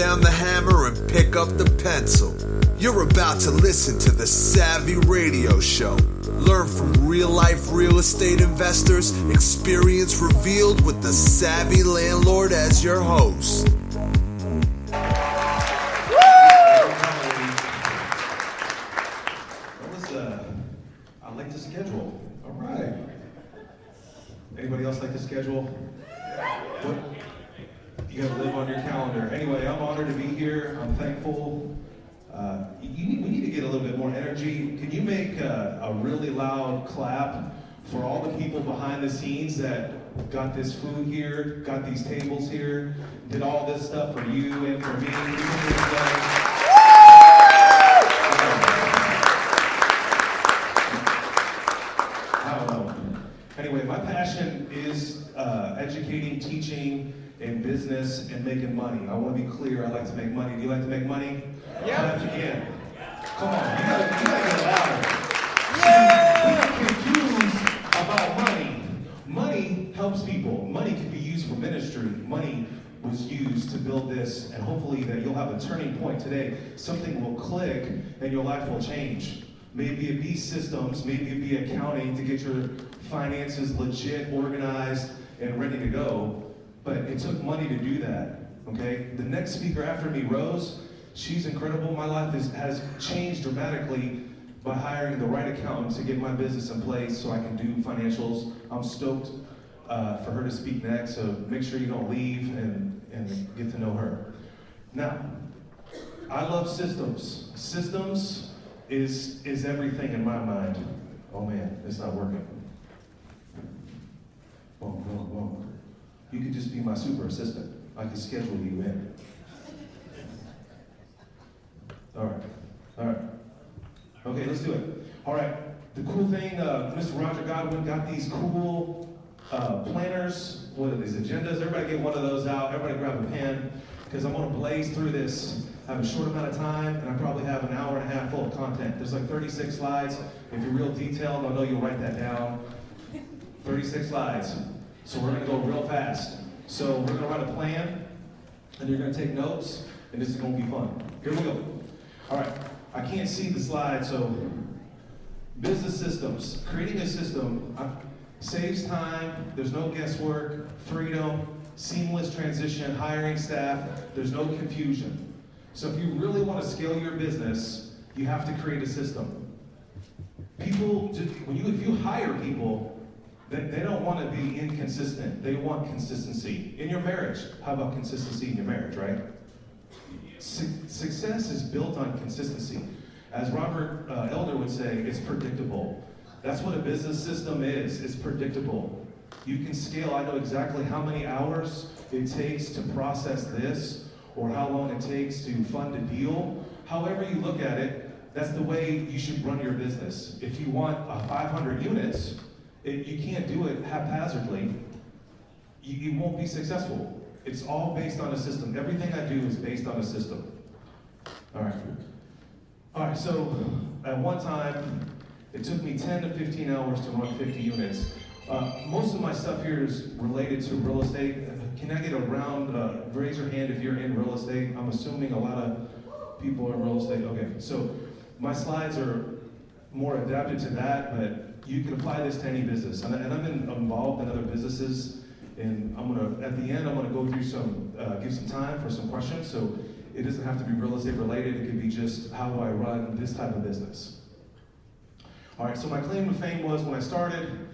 down the hammer and pick up the pencil. You're about to listen to the Savvy Radio Show. Learn from real-life real estate investors, experience revealed with the Savvy Landlord as your host. I like to schedule. All right. Anybody else like to schedule? What? You gotta live on your calendar. Anyway, I'm honored to be here. I'm thankful. We need to get a little bit more energy. Can you make a really loud clap for all the people behind the scenes that got this food here, got these tables here, did all this stuff for you and for me? I don't know. Anyway, my passion is educating, teaching, in business and making money. I want to be clear, I like to make money. Do you like to make money? Yeah. Clap again. Come on, you gotta get louder. Yeah! We get confused about money. Money helps people. Money can be used for ministry. Money was used to build this, and hopefully that you'll have a turning point today. Something will click and your life will change. Maybe it be systems, maybe it be accounting to get your finances legit, organized, and ready to go. But it took money to do that, okay? The next speaker after me, Rose, she's incredible. My life has changed dramatically by hiring the right accountant to get my business in place so I can do financials. I'm stoked for her to speak next, so make sure you don't leave and get to know her. Now, I love systems. Systems is everything in my mind. Oh man, it's not working. Whoa. You could just be my super assistant. I could schedule you in. All right. Okay, let's do it. All right, the cool thing, Mr. Roger Godwin got these cool planners. What are these, agendas? Everybody get one of those out. Everybody grab a pen, because I'm gonna blaze through this. I have a short amount of time, and I probably have an hour and a half full of content. There's like 36 slides. If you're real detailed, I know you'll write that down. 36 slides. So we're gonna go real fast. So we're gonna write a plan, and you're gonna take notes, and this is gonna be fun. Here we go. All right, I can't see the slide, so business systems. Creating a system saves time, there's no guesswork, freedom, seamless transition, hiring staff, there's no confusion. So if you really wanna scale your business, you have to create a system. People, if you hire people, they don't want to be inconsistent. They want consistency. In your marriage, how about consistency in your marriage, right? Success is built on consistency. As Robert Elder would say, it's predictable. That's what a business system is. It's predictable. You can scale. I know exactly how many hours it takes to process this, or how long it takes to fund a deal. However you look at it, that's the way you should run your business. If you want 500 units, you can't do it haphazardly. You won't be successful. It's all based on a system. Everything I do is based on a system. All right, so at one time, it took me 10 to 15 hours to run 50 units. Most of my stuff here is related to real estate. Can I get a round, raise your hand if you're in real estate? I'm assuming a lot of people are in real estate. Okay, so my slides are more adapted to that, but you can apply this to any business. And I've been involved in other businesses, and at the end, I'm gonna go through give some time for some questions. So it doesn't have to be real estate related. It could be just, how do I run this type of business? All right, so my claim to fame was when I started,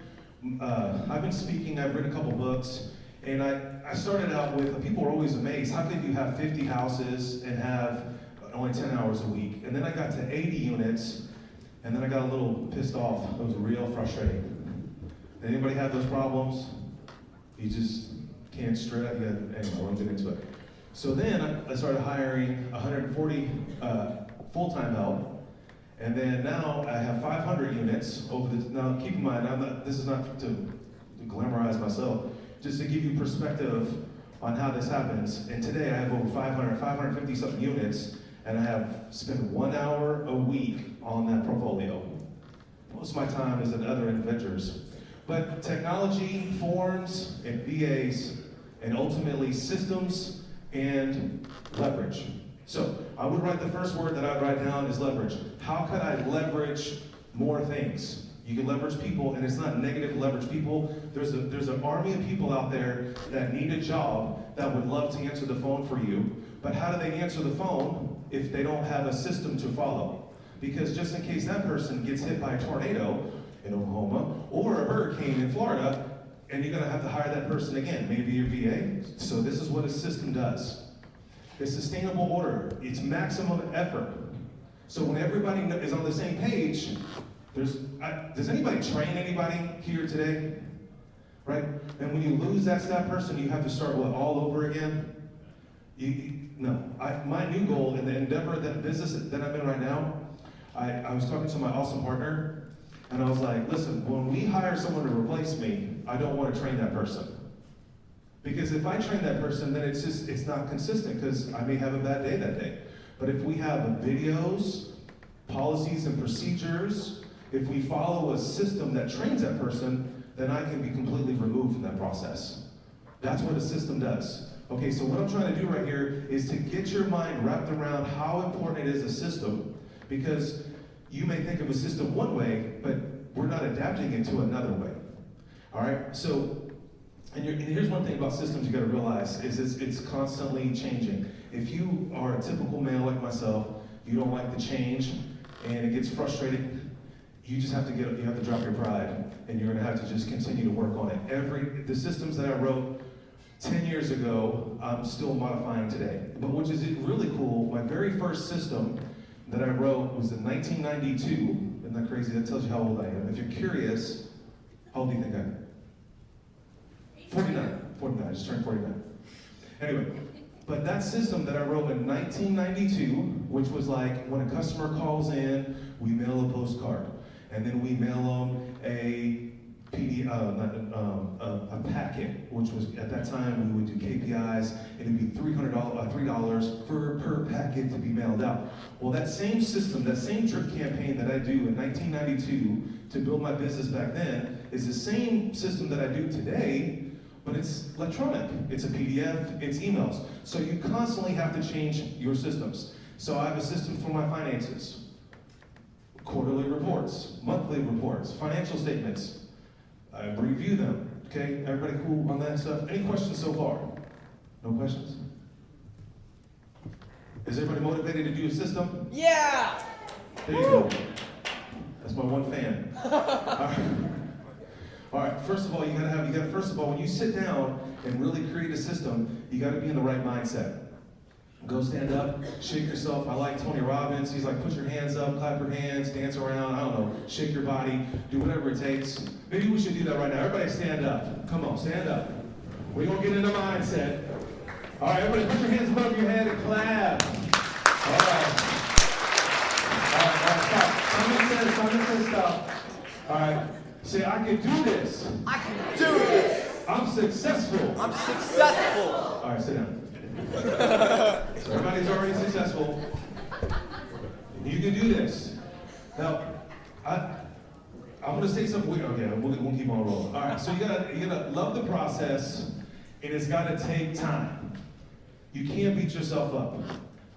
I've been speaking, I've written a couple books, and I started out with, people are always amazed, how could you have 50 houses and have only 10 hours a week? And then I got to 80 units, and then I got a little pissed off. It was real frustrating. Anybody have those problems? You just can't straight out, anyway, I won't get into it. So then I started hiring 140 full-time help, and then now I have 500 units over the, now keep in mind, this is not to glamorize myself, just to give you perspective on how this happens. And today I have over 550 something units, and I have spent 1 hour a week on that portfolio. Most of my time is in other ventures. But technology, forms, and VAs, and ultimately systems and leverage. So I would write the first word that I'd write down is leverage. How could I leverage more things? You can leverage people, and it's not negative to leverage people. There's an army of people out there that need a job that would love to answer the phone for you, but how do they answer the phone if they don't have a system to follow? Because just in case that person gets hit by a tornado in Oklahoma or a hurricane in Florida, and you're gonna have to hire that person again, maybe your VA. So this is what a system does. It's sustainable order. It's maximum effort. So when everybody is on the same page, does anybody train anybody here today? Right? And when you lose that staff person, you have to start all over again? My new goal in the endeavor, that business that I'm in right now, I was talking to my awesome partner, and I was like, listen, when we hire someone to replace me, I don't want to train that person. Because if I train that person, then it's not consistent, because I may have a bad day that day. But if we have videos, policies, and procedures, if we follow a system that trains that person, then I can be completely removed from that process. That's what a system does. Okay, so what I'm trying to do right here is to get your mind wrapped around how important it is a system, because you may think of a system one way, but we're not adapting it to another way. All right, so, and here's one thing about systems you gotta realize, is it's constantly changing. If you are a typical male like myself, you don't like the change, and it gets frustrating, you just have to you have to drop your pride, and you're gonna have to just continue to work on it. The systems that I wrote 10 years ago, I'm still modifying today. But which is really cool, my very first system that I wrote was in 1992. Isn't that crazy? That tells you how old I am. If you're curious, how old do you think I am? 49, I just turned 49. Anyway, but that system that I wrote in 1992, which was like when a customer calls in, we mail a postcard. And then we mail them a packet, which was, at that time, we would do KPIs, and it'd be $3 per packet to be mailed out. Well, that same system, that same drip campaign that I do in 1992 to build my business back then, is the same system that I do today, but it's electronic. It's a PDF, it's emails. So you constantly have to change your systems. So I have a system for my finances. Quarterly reports, monthly reports, financial statements. I review them. Okay, everybody cool on that stuff? Any questions so far? No questions? Is everybody motivated to do a system? Yeah! There you go. That's my one fan. All right, first of all, when you sit down and really create a system, you gotta be in the right mindset. Go stand up, shake yourself. I like Tony Robbins. He's like, put your hands up, clap your hands, dance around, I don't know, shake your body, do whatever it takes. Maybe we should do that right now. Everybody stand up. Come on, stand up. We're gonna get in the mindset. All right, everybody put your hands above your head and clap. All right, stop. Simon says stop. All right, say, I can do this. I can do this. I'm successful. I'm successful. All right, sit down. So everybody's already successful. You can do this. Now, I'm going to say something weird. Okay, we'll keep on rolling. All right, so you gotta love the process, and it's got to take time. You can't beat yourself up.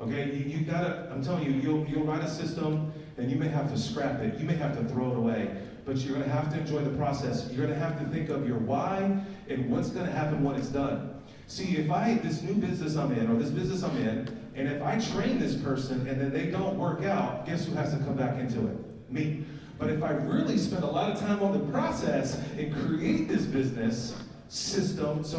Okay, you gotta. I'm telling you, you'll write a system, and you may have to scrap it. You may have to throw it away. But you're going to have to enjoy the process. You're going to have to think of your why and what's going to happen when it's done. See, this new business I'm in, or this business I'm in, and if I train this person and then they don't work out, guess who has to come back into it? Me. But if I really spend a lot of time on the process and create this business system, so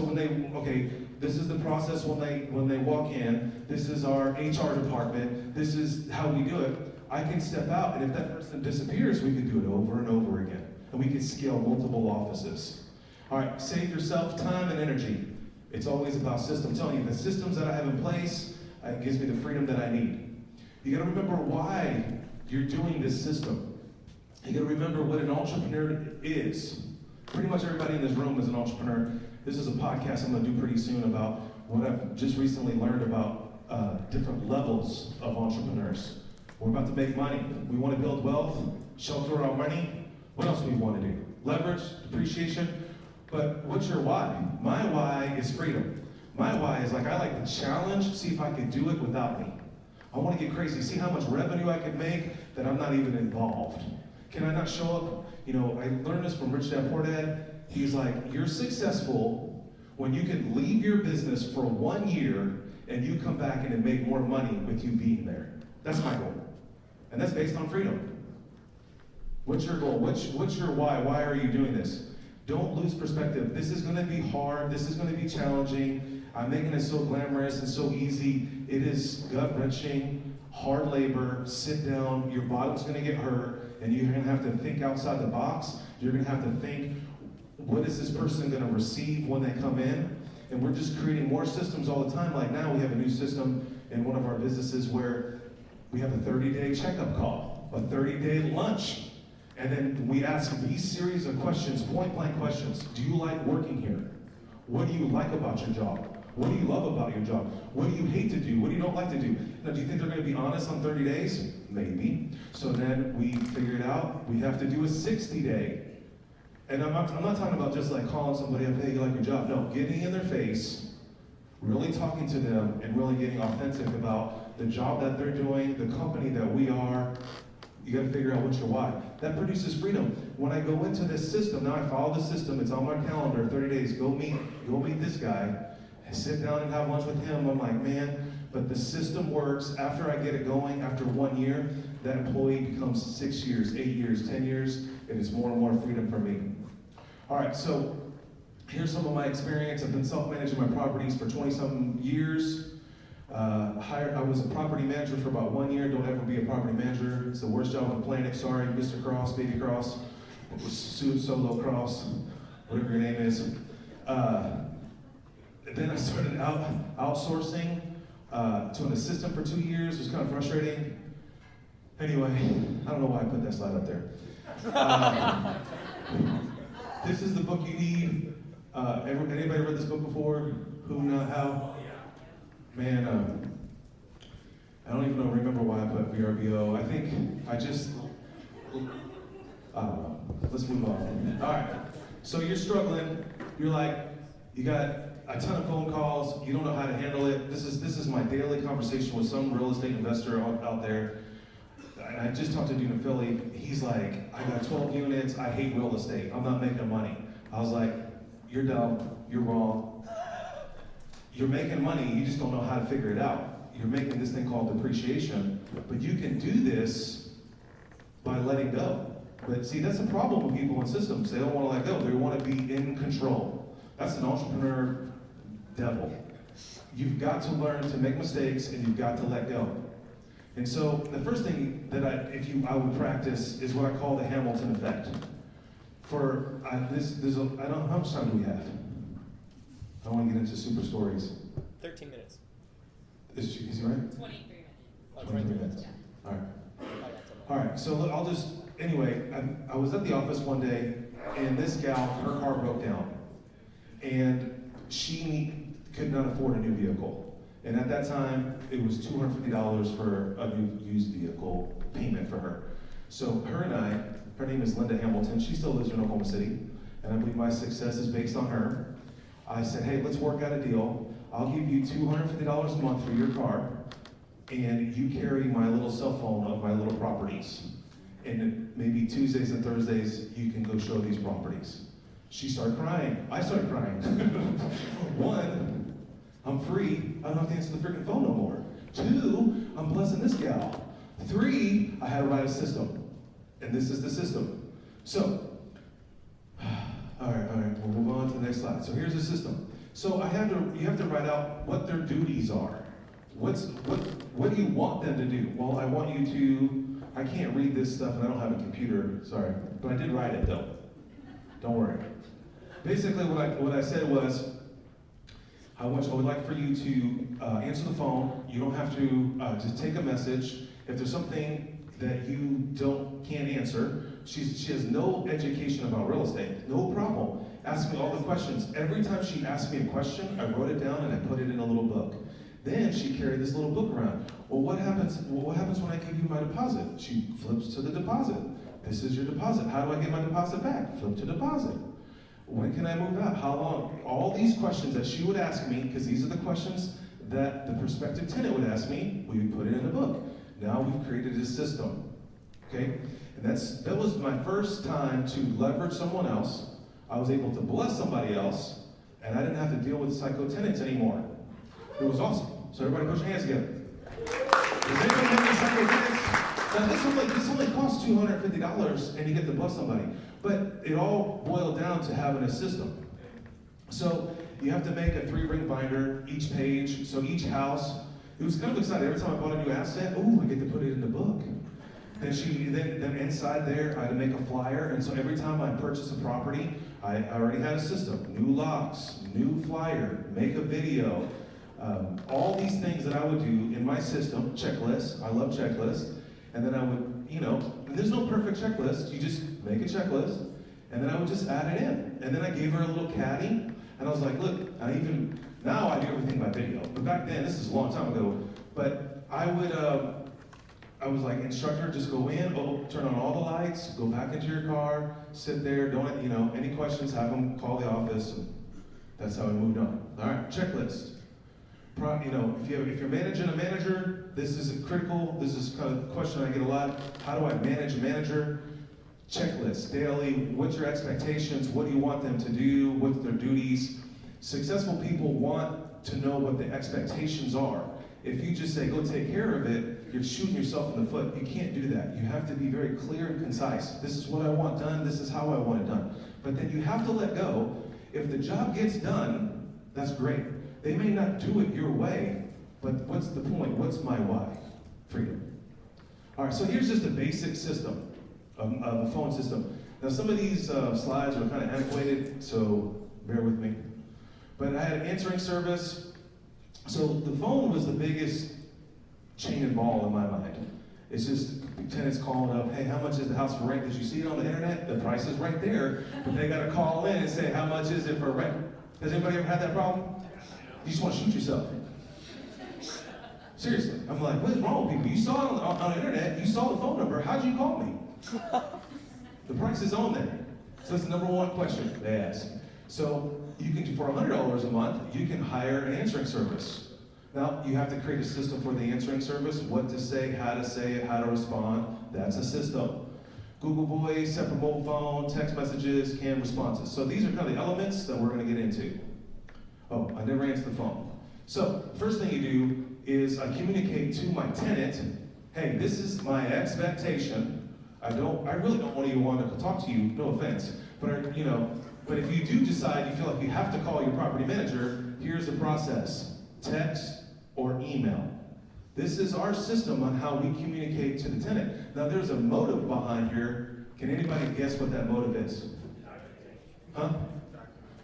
this is the process when they walk in, this is our HR department, this is how we do it, I can step out, and if that person disappears, we can do it over and over again. And we can scale multiple offices. All right, save yourself time and energy. It's always about systems. I'm telling you, the systems that I have in place, it gives me the freedom that I need. You gotta remember why you're doing this system. You gotta remember what an entrepreneur is. Pretty much everybody in this room is an entrepreneur. This is a podcast I'm gonna do pretty soon about what I've just recently learned about different levels of entrepreneurs. We're about to make money. We want to build wealth, shelter our money. What else do we want to do? Leverage, depreciation. But what's your why? My why is freedom. My why is like, I like the challenge, see if I can do it without me. I want to get crazy, see how much revenue I can make that I'm not even involved. Can I not show up? You know, I learned this from Rich Dad Poor Dad. He's like, you're successful when you can leave your business for 1 year and you come back and make more money with you being there. That's my goal. And that's based on freedom. What's your goal? What's your why? Why are you doing this? Don't lose perspective. This is going to be hard. This is going to be challenging. I'm making it so glamorous and so easy. It is gut-wrenching, hard labor. Sit down. Your bottom's going to get hurt, and you're going to have to think outside the box. You're going to have to think, what is this person going to receive when they come in? And we're just creating more systems all the time. Like now we have a new system in one of our businesses where we have a 30-day checkup call, a 30-day lunch. And then we ask these series of questions, point-blank questions. Do you like working here? What do you like about your job? What do you love about your job? What do you hate to do? What do you don't like to do? Now, do you think they're going to be honest on 30 days? Maybe. So then we figure it out. We have to do a 60-day. And I'm not talking about just like calling somebody up, hey, you like your job? No, getting in their face, really talking to them, and really getting authentic about the job that they're doing, the company that we are. You got to figure out what's your why. That produces freedom. When I go into this system, now I follow the system. It's on my calendar. 30 days. Go meet this guy. I sit down and have lunch with him. I'm like, man. But the system works. After I get it going, after 1 year, that employee becomes 6 years, 8 years, 10 years, and it's more and more freedom for me. All right. So here's some of my experience. I've been self-managing my properties for 20-something years. I was a property manager for about 1 year. Don't ever be a property manager. It's the worst job on the planet. Sorry, Mr. Cross, Baby Cross, Solo Cross, whatever your name is. Then I started outsourcing to an assistant for 2 years. It was kind of frustrating. Anyway, I don't know why I put that slide up there. This is the book you need. Anybody read this book before? Who, Not, How? Man, I don't even remember why I put VRBO. I think I just, let's move on. All right, so you're struggling. You're like, you got a ton of phone calls. You don't know how to handle it. This is my daily conversation with some real estate investor out there. I just talked to a dude in Philly. He's like, I got 12 units. I hate real estate. I'm not making money. I was like, you're dumb. You're wrong. You're making money, you just don't know how to figure it out. You're making this thing called depreciation, but you can do this by letting go. But see, that's a problem with people in systems. They don't want to let go. They want to be in control. That's an entrepreneur devil. You've got to learn to make mistakes, and you've got to let go. And so the first thing that I would practice is what I call the Hamilton effect. I don't, how much time do we have? I don't want to get into super stories. 13 minutes. Is he right? 23 minutes. 23 minutes. Yeah. All right. All right, so look, anyway, I was at the office one day, and this gal, her car broke down. And she could not afford a new vehicle. And at that time, it was $250 for a new used vehicle payment for her. So her name is Linda Hamilton. She still lives in Oklahoma City. And I believe my success is based on her. I said, hey, let's work out a deal. I'll give you $250 a month for your car, and you carry my little cell phone of my little properties. And maybe Tuesdays and Thursdays, you can go show these properties. She started crying. I started crying. One, I'm free. I don't have to answer the freaking phone no more. Two, I'm blessing this gal. Three, I had to write a system. And this is the system. So, all right, we'll move on to the next slide. So here's the system. So you have to write out what their duties are. What do you want them to do? Well, I want you to, I can't read this stuff and I don't have a computer, sorry. But I did write it though. Don't worry. Basically what I said was, I would like for you to answer the phone. You don't have to just take a message. If there's something that you can't answer, she has no education about real estate. No problem. Ask me all the questions. Every time she asked me a question, I wrote it down and I put it in a little book. Then she carried this little book around. Well, what happens when I give you my deposit? She flips to the deposit. This is your deposit. How do I get my deposit back? Flip to deposit. When can I move out? How long? All these questions that she would ask me, because these are the questions that the prospective tenant would ask me, we would put it in the book. Now we've created a system, okay? And that was my first time to leverage someone else. I was able to bless somebody else, and I didn't have to deal with psycho tenants anymore. It was awesome. So everybody put your hands together. Does anybody have any psycho tenants? Now this only costs $250 and you get to bless somebody. But it all boiled down to having a system. So you have to make a 3-ring binder each page. So each house, it was kind of exciting. Every time I bought a new asset, ooh, I get to put it in the book. Then inside there, I had to make a flyer. And so every time I purchased a property, I already had a system. New locks, new flyer, make a video. All these things that I would do in my system, checklists. I love checklists. And then I would, there's no perfect checklist. You just make a checklist, and then I would just add it in. And then I gave her a little caddy, and I was like, look, now I do everything by video. But back then, this is a long time ago, but I was like, instructor, just go in, turn on all the lights, go back into your car, sit there, any questions, have them call the office, and that's how we moved on. All right, checklist. If you're managing a manager, this is critical. This is kind of a question I get a lot. How do I manage a manager? Checklist, daily, what's your expectations? What do you want them to do? What's their duties? Successful people want to know what the expectations are. If you just say, go take care of it, you're shooting yourself in the foot. You can't do that. You have to be very clear and concise. This is what I want done. This is how I want it done. But then you have to let go. If the job gets done, that's great. They may not do it your way, but what's the point? What's my why? Freedom. All right, so here's just a basic system, of a phone system. Now some of these slides are kind of antiquated, so bear with me. But I had an answering service. So the phone was the biggest chain and ball in my mind. It's just tenants calling up, hey, how much is the house for rent? Did you see it on the internet? The price is right there, but they got to call in and say, how much is it for rent? Has anybody ever had that problem? You just want to shoot yourself. Seriously. I'm like, what is wrong with people? You saw it on the internet, you saw the phone number, how'd you call me? The price is on there. So that's the number one question they ask. So you can, for $100 a month, you can hire an answering service. Now, you have to create a system for the answering service, what to say, how to respond. That's a system. Google Voice, separate mobile phone, text messages, canned responses. So these are kind of the elements that we're going to get into. Oh, I never answered the phone. So, first thing you do is I communicate to my tenant, hey, this is my expectation. I really don't even want to talk to you, no offense. But if you do decide you feel like you have to call your property manager, here's the process. Text or email. This is our system on how we communicate to the tenant. Now there's a motive behind here. Can anybody guess what that motive is? Huh?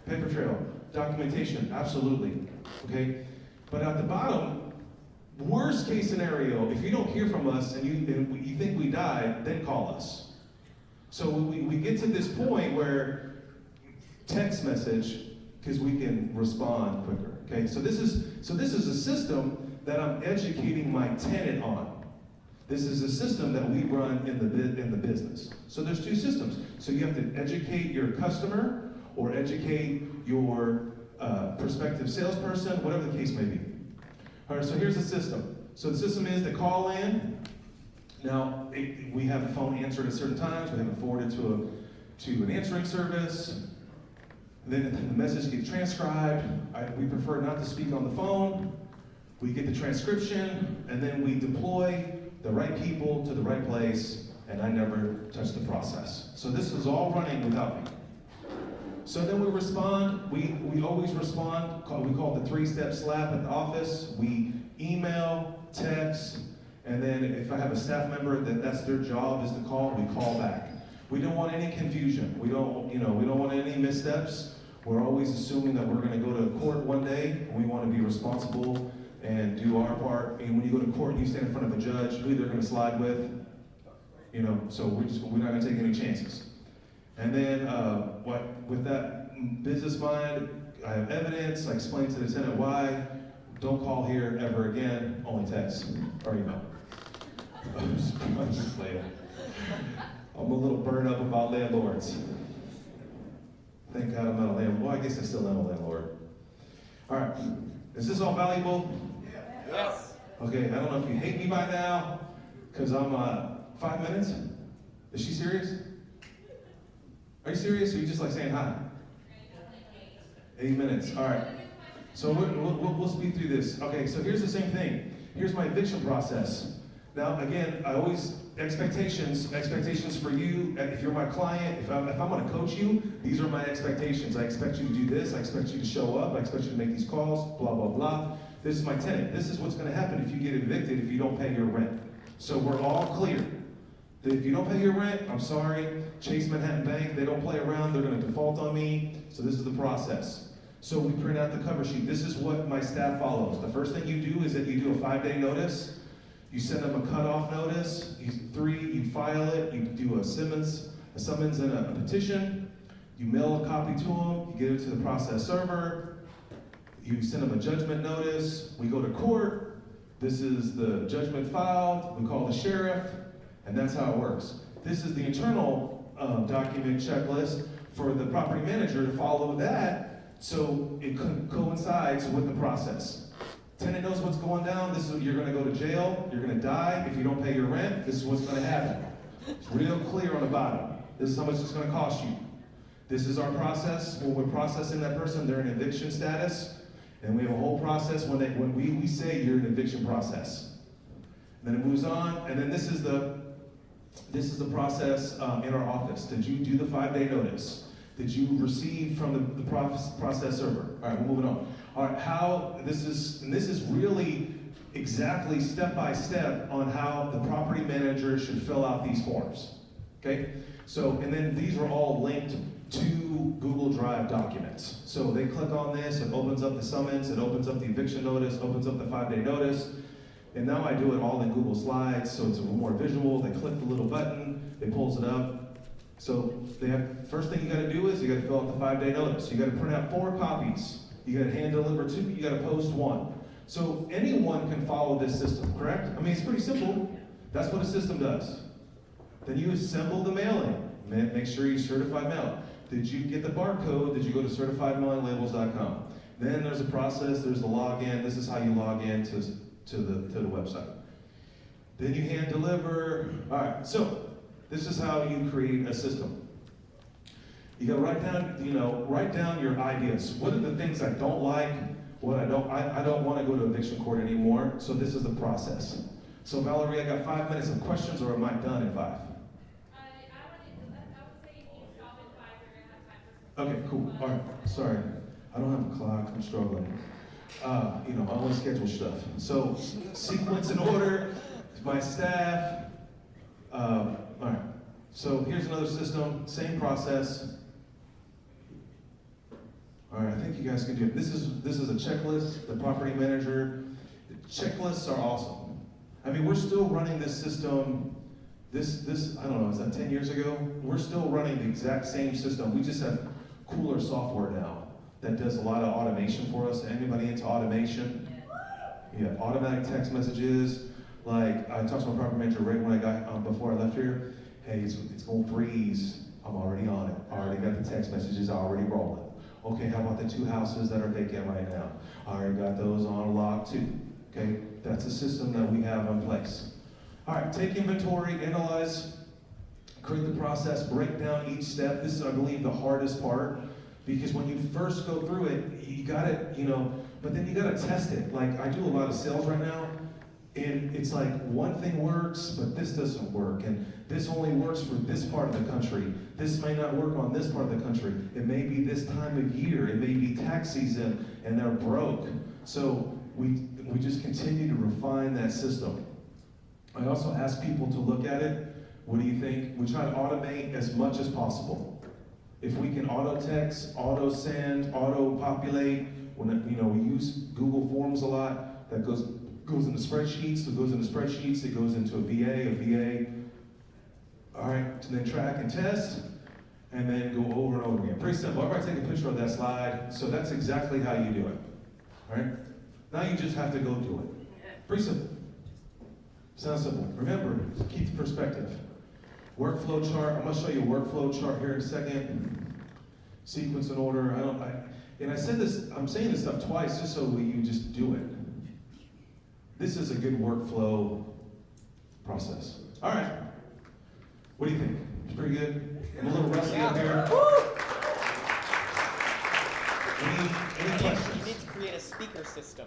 Paper trail. Documentation, absolutely. Okay? But at the bottom, worst case scenario, if you don't hear from us and you think we died, then call us. So we get to this point where text message, because we can respond quicker. Okay? So this is a system that I'm educating my tenant on. This is a system that we run in the business. So there's two systems. So you have to educate your customer or educate your prospective salesperson, whatever the case may be. All right, so here's the system. So the system is to call in. Now, we have the phone answered at certain times. We have it forwarded to an answering service. Then the message gets transcribed. We prefer not to speak on the phone. We get the transcription, and then we deploy the right people to the right place, and I never touch the process. So this is all running without me. So then we respond. We always respond. We call it the 3-step slap at the office. We email, text, and then if I have a staff member that's their job is to call, we call back. We don't want any confusion. We don't want any missteps. We're always assuming that we're going to go to court one day, and we want to be responsible and do our part. And when you go to court and you stand in front of a judge, who they're going to slide with, so we're not going to take any chances. And then, with that business mind, I have evidence. I explain to the tenant why. Don't call here ever again. Only text or email. I'm just playing. I'm a little burned up about landlords. Thank God I'm not a landlord. Well, I guess I still am a landlord. All right. Is this all valuable? Yes. Okay, I don't know if you hate me by now, because I'm 5 minutes. Is she serious? Are you serious? Or are you just like saying hi? 8 minutes. All right. So we'll speed through this. Okay, so here's the same thing. Here's my eviction process. Now, again, I always, expectations for you, if you're my client, if I'm going to coach you, these are my expectations. I expect you to do this. I expect you to show up. I expect you to make these calls, blah, blah, blah. This is my tenant. This is what's going to happen if you get evicted if you don't pay your rent. So we're all clear. That if you don't pay your rent, I'm sorry, Chase Manhattan Bank, they don't play around. They're going to default on me. So this is the process. So we print out the cover sheet. This is what my staff follows. The first thing you do is that you do a 5-day notice. You send them a cutoff notice. 3, you file it. You do a summons and a petition. You mail a copy to them. You get it to the process server. You send them a judgment notice. We go to court. This is the judgment filed. We call the sheriff, and that's how it works. This is the internal document checklist for the property manager to follow that. So it coincides with the process. Tenant knows what's going down. This is, you're going to go to jail. You're going to die if you don't pay your rent. This is what's going to happen. It's real clear on the bottom. This is how much it's going to cost you. This is our process. When we're processing that person, they're in eviction status, and we have a whole process when we say you're in eviction process. And then it moves on, and then this is the process in our office. Did you do the 5-day notice? Did you receive from the process server? All right, we're moving on. All right, this is really exactly step by step on how the property manager should fill out these forms. Okay? So, and then these are all linked to Google Drive documents. So they click on this, it opens up the summons, it opens up the eviction notice, opens up the 5-day notice. And now I do it all in Google Slides, so it's a little more visual. They click the little button, it pulls it up. So first thing you gotta do is you gotta fill out the 5-day notice. You gotta print out 4 copies. You gotta hand deliver 2, you gotta post 1. So anyone can follow this system, correct? I mean, it's pretty simple. That's what a system does. Then you assemble the mailing. Make sure you certify mail. Did you get the barcode? Did you go to certifiedmailinglabels.com? Then there's a process, there's the login. This is how you log in to the website. Then you hand deliver. All right, so this is how you create a system. You gotta write down your ideas. What are the things I don't like? I don't want to go to eviction court anymore. So this is the process. So Valerie, I got 5 minutes of questions, or am I done in 5? I would say if you stop in 5, you're gonna have time for some. Okay, cool. All right. Sorry, I don't have a clock. I'm struggling. I only schedule stuff. So sequence and order. My staff. All right. So here's another system. Same process. All right. I think you guys can do it. This is a checklist. The property manager. Checklists are awesome. I mean, we're still running this system. This I don't know. Is that 10 years ago? We're still running the exact same system. We just have cooler software now that does a lot of automation for us. Anybody into automation? Yeah, automatic text messages. Like, I talked to my property manager right when I got, before I left here. Hey, it's going to freeze. I'm already on it. I already got the text messages already rolling. Okay, how about the 2 houses that are vacant right now? I already got those on lock too. Okay, that's a system that we have in place. All right, take inventory, analyze, create the process, break down each step. This is, I believe, the hardest part. Because when you first go through it, you got it, but then you got to test it. Like, I do a lot of sales right now, and it's like one thing works, but this doesn't work. And this only works for this part of the country. This may not work on this part of the country. It may be this time of year. It may be tax season, and they're broke. So we just continue to refine that system. I also ask people to look at it. What do you think? We try to automate as much as possible. If we can auto text, auto send, auto populate, we use Google Forms a lot. That goes into spreadsheets. It goes into spreadsheets. It goes into a VA. All right, and then track and test, and then go over and over again. Pretty simple. Everybody take a picture of that slide. So that's exactly how you do it. All right. Now you just have to go do it. Pretty simple. Sounds simple. Remember, keep the perspective. Workflow chart. I'm going to show you a workflow chart here in a second. sequence and order. And I said this, I'm saying this stuff twice just so you just do it. This is a good workflow process. All right. What do you think? It's pretty good? I'm a little rusty up here. Any questions? You need to create a speaker system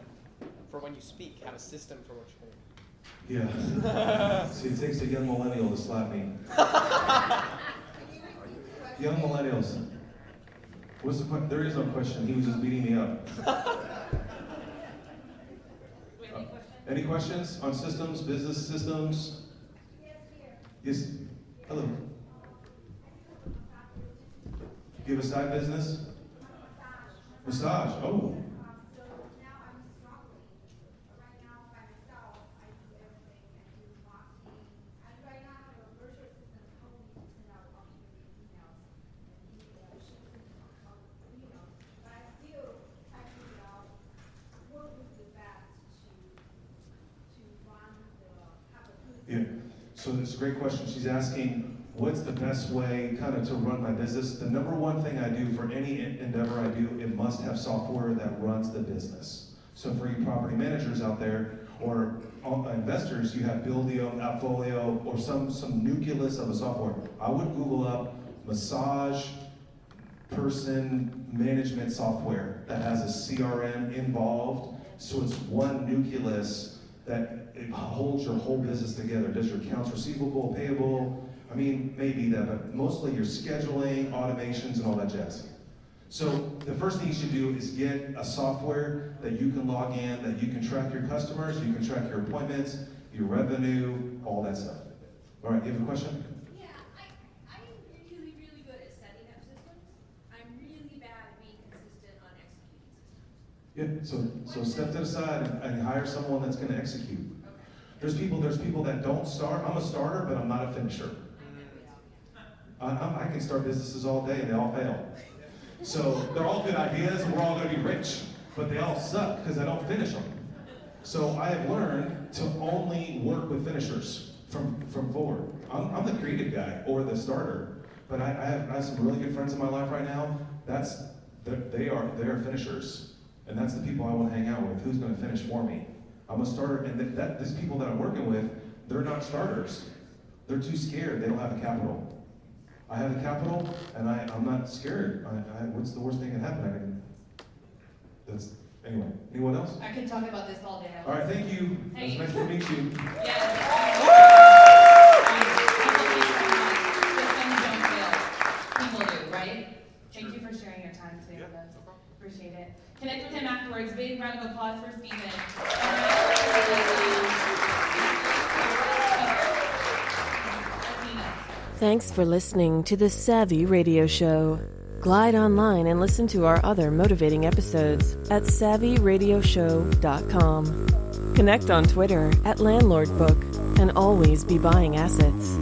for when you speak. Have a system for what you're doing. Yeah. See, it takes a young millennial to slap me. Young millennials. What's the question? There is no question. He was just beating me up. Any questions on systems, business systems? Yes. Hello. You have a side business? Massage. Oh. Yeah. So it's a great question. She's asking, what's the best way kind of to run my business? The number one thing I do for any endeavor I do, it must have software that runs the business. So for you property managers out there, or investors, you have Buildio, Appfolio, or some nucleus of a software. I would Google up massage person management software that has a CRM involved, so it's one nucleus that it holds your whole business together. Does your accounts receivable, payable? I mean, maybe that, but mostly your scheduling, automations, and all that jazz. So the first thing you should do is get a software that you can log in, that you can track your customers, you can track your appointments, your revenue, all that stuff. All right, you have a question? Yeah, I'm really, really good at setting up systems. I'm really bad at being consistent on executing systems. Yeah, so step to the side and hire someone that's going to execute. There's people that don't start. I'm a starter, but I'm not a finisher. I can start businesses all day and they all fail. So they're all good ideas and we're all going to be rich, but they all suck because I don't finish them. So I have learned to only work with finishers from forward. I'm the creative guy or the starter, but I have some really good friends in my life right now. They are finishers, and that's the people I want to hang out with. Who's going to finish for me? I'm a starter, and these people that I'm working with, they're not starters. They're too scared. They don't have the capital. I have the capital, and I'm not scared. What's the worst thing that can happen? Anyway. Anyone else? I could talk about this all day. All right, thank you. It's nice to meet you. Systems don't fail. People do, right? Thank you for sharing your time today with us. Appreciate it. Connect with him afterwards. Big round of applause for Stephen. Thanks for listening to the Savvy Radio Show. Glide online and listen to our other motivating episodes at savvyradioshow.com. Connect on Twitter at LandlordBook and always be buying assets.